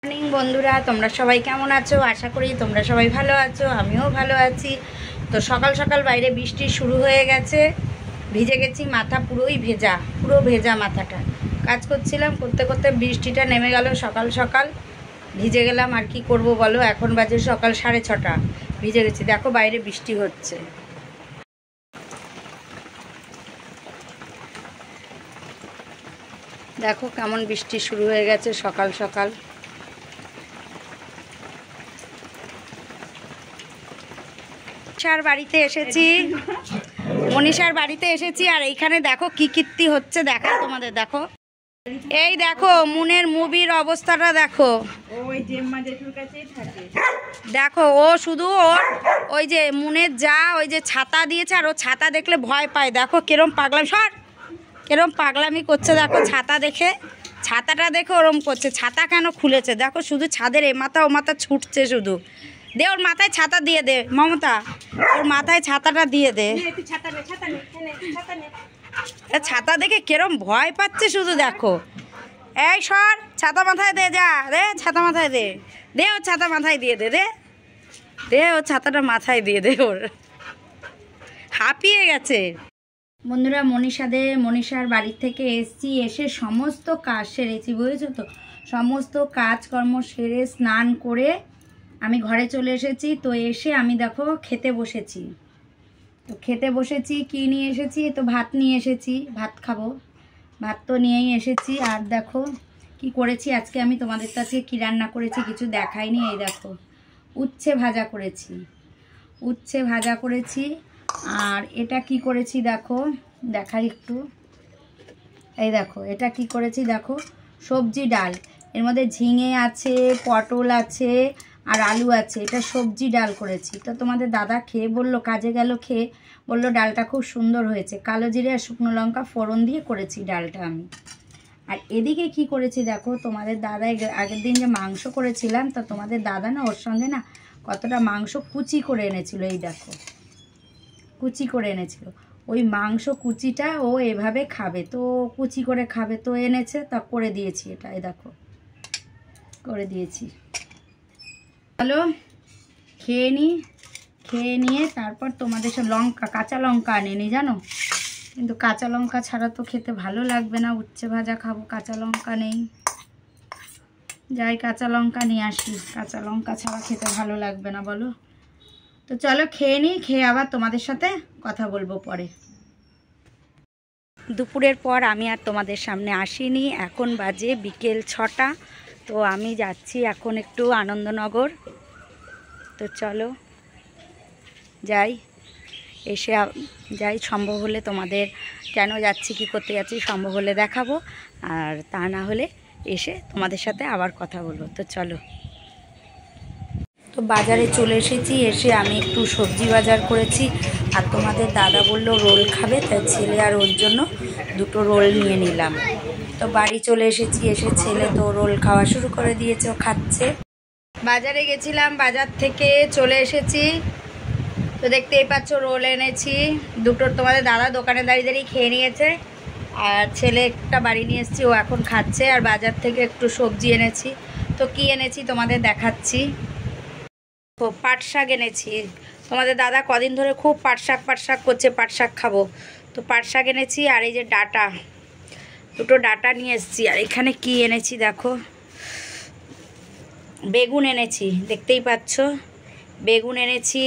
Morning বন্ধুরা, তোমরা সবাই কেমন আছো? আশা করি তোমরা সবাই ভালো আছো, আমিও ভালো আছি। তো সকাল সকাল বাইরে বৃষ্টি শুরু হয়ে গেছে, ভিজে গেছি, মাথা পুরোই ভেজা, পুরো ভেজা মাথাটা। কাজ করছিলাম, করতে করতে বৃষ্টিটা নেমে গেল। সকাল সকাল ভিজে গেলাম, আর কি করব বলো। এখন বাজে সকাল 6:30, ভিজে গেছি। দেখো বাইরে বৃষ্টি হচ্ছে। দেখো কেমন বৃষ্টি শুরু হয়ে গেছে সকাল সকাল। মনীষার বাড়িতে এসেছি আর এইখানে দেখো কি কীর্তি হচ্ছে, দেখাই তোমাদের। দেখো এই দেখো মুনের মুভির অবস্থাটা দেখো। দেখো ও শুধু ওর ওই যে মুনের যা ওই যে ছাতা দিয়েছে, আর ও ছাতা দেখলে ভয় পায়। দেখো কিরম পাগলামি, কিরম পাগলামি করছে। দেখো ছাতা দেখে, ছাতাটা দেখে ওরম করছে। ছাতা কেন খুলেছে দেখো, শুধু ছাদের এ মাথা ও মাথা ছুটছে শুধু। দে ওর মাথায় ছাতা দিয়ে দে মমতা, ওর মাথায় ছাতাটা দিয়ে দে। ছাতা দেখে কিরম ভয় পাচ্ছে শুধু দেখো। এই সর, ছাতা মাথায় দে, যা রে ছাতা মাথায় দে, দে ওর ছাতা মাথায় দিয়ে দে, দে দে ওর ছাতাটা মাথায় দিয়ে দে। ওর হাঁপিয়ে গেছে। বন্ধুরা মনীষার বাড়ির থেকে এসছি, এসে সমস্ত কাজ সেরেছি, বুঝেছো তো। সমস্ত কাজকর্ম সেরে স্নান করে আমি ঘরে চলে এসেছি। তো এসে আমি দেখো খেতে বসেছি। তো খেতে বসেছি, কি নিয়ে এসেছি? তো ভাত নিয়ে এসেছি, ভাত খাবো। ভাত তো নিয়েই এসেছি। আর দেখো কি করেছি আজকে আমি তোমাদের কাছে, কি রান্না করেছি কিছু দেখাইনি। এই দেখো উচ্ছে ভাজা করেছি, উচ্ছে ভাজা করেছি। আর এটা কি করেছি দেখো, দেখাই একটু। এই দেখো এটা কি করেছি দেখো, সবজি ডাল। এর মধ্যে ঝিঙে আছে, পটল আছে, আর আলু আছে। এটা সবজি ডাল করেছি। তো তোমাদের দাদা খেয়ে বলল, কাজে গেল, খেয়ে বলল ডালটা খুব সুন্দর হয়েছে। কালো জিরে আর শুকনো লঙ্কা ফোড়ন দিয়ে করেছি ডালটা আমি। আর এদিকে কি করেছি দেখো, তোমাদের দাদা আগের দিন যে মাংস করেছিলাম, তো তোমাদের দাদা না ওর সঙ্গে না কতটা মাংস কুচি করে এনেছিল। এই দেখো কুচি করে এনেছিল। ওই মাংস কুচিটা ও এভাবে খাবে, তো কুচি করে খাবে, তো এনেছে, তা করে দিয়েছি। এটা এই দেখো করে দিয়েছি। চলো খেয়ে নিই, খেয়ে নিয়ে তারপর তোমাদের সব লঙ্কা, কাঁচা লঙ্কা আনেনি জানো, কিন্তু কাঁচা লঙ্কা ছাড়া তো খেতে ভালো লাগবে না। উচ্ছে ভাজা খাবো, কাঁচা লঙ্কা নেই। যাই কাঁচা লঙ্কা নিয়ে আসি, কাঁচা লঙ্কা ছাড়া খেতে ভালো লাগবে না বলো। তো চলো খেয়ে নিই, খেয়ে আবার তোমাদের সাথে কথা বলবো পরে। দুপুরের পর আমি আর তোমাদের সামনে আসিনি। এখন বাজে বিকেল 6টা। তো আমি যাচ্ছি এখন একটু আনন্দনগর। তো চলো যাই, এসে যাই, সম্ভব হলে তোমাদের কেন যাচ্ছি, কি করতে যাচ্ছি সম্ভব হলে দেখাবো, আর তা না হলে এসে তোমাদের সাথে আবার কথা বলবো। তো চলো। তো বাজারে চলে এসেছি, এসে আমি একটু সবজি বাজার করেছি। আর তোমাদের দাদা বললো রোল খাবে, তাই ছেলে আর ওর জন্য 2টো রোল নিয়ে নিলাম। তো বাড়ি চলে এসেছি, এসে ছেলে তো রোল খাওয়া শুরু করে দিয়েছে, ও খাচ্ছে। বাজারে গেছিলাম, বাজার থেকে চলে এসেছি। তো দেখতেই পাচ্ছ রোল এনেছি 2টো। তোমাদের দাদা দোকানে দাঁড়িয়ে দাঁড়িয়ে খেয়ে নিয়েছে, আর ছেলে একটা বাড়ি নিয়ে এসেছি, ও এখন খাচ্ছে। আর বাজার থেকে একটু সবজি এনেছি। তো কি এনেছি তোমাদের দেখাচ্ছি। তো পাট শাক এনেছি। তোমাদের দাদা কদিন ধরে খুব পাট শাক করছে, পাট শাক খাবো। তো পাট শাক এনেছি। আর এই যে ডাটা, 2টো ডাটা নিয়ে এসেছি। আর এখানে কি এনেছি দেখো, বেগুন এনেছি, দেখতেই পাচ্ছ বেগুন এনেছি।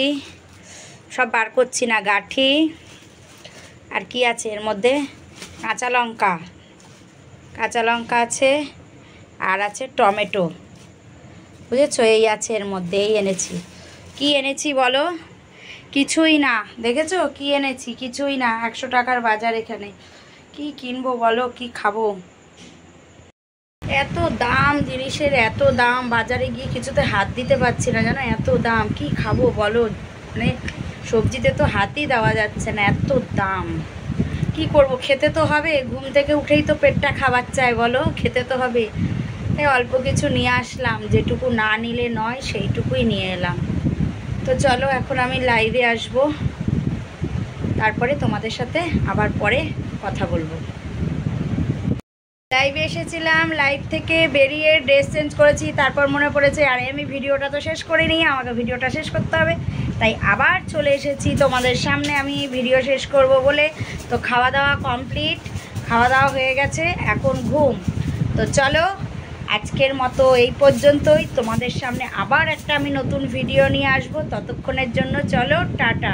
সব বার করছি না, গাঁঠি। আর কি আছে এর মধ্যে, কাঁচা লঙ্কা আছে, আর আছে টমেটো, বুঝেছো। এই আছে এর মধ্যে, এই এনেছি। কি এনেছি বলো, কিছুই না। দেখেছো কি এনেছি, কিছুই না। 100 টাকার বাজার এখানে। কি কিনবো বলো, কি খাবো, এত দাম জিনিসের, এত দাম। বাজারে গিয়ে কিছুতে হাত দিতে পারছি না জানো, এত দাম। কি খাবো বলো, মানে সবজিতে তো হাতই দেওয়া যাচ্ছে না, এত দাম। কি করব, খেতে তো হবে। ঘুম থেকে উঠেই তো পেটটা খাবার চায় বলো, খেতে তো হবে। তাই অল্প কিছু নিয়ে আসলাম, যেটুকু না নিলে নয় সেইটুকুই নিয়ে এলাম। তো চলো এখন আমি লাইভে আসব, তারপরে তোমাদের সাথে আবার পরে কথা বলবো। লাইভে এসেছিলাম, লাইভ থেকে বেরিয়ে ড্রেস চেঞ্জ করেছি, তারপর মনে পড়েছে আরে আমি ভিডিওটা তো শেষ করে নিই, আমাকে ভিডিওটা শেষ করতে হবে, তাই আবার চলে এসেছি তোমাদের সামনে আমি ভিডিও শেষ করব বলে। তো খাওয়া দাওয়া কমপ্লিট, খাওয়া দাওয়া হয়ে গেছে, এখন ঘুম। তো চলো আজকের মতো এই পর্যন্তই, তোমাদের সামনে আবার একটা আমি নতুন ভিডিও নিয়ে আসবো, ততক্ষণের জন্য চলো টাটা।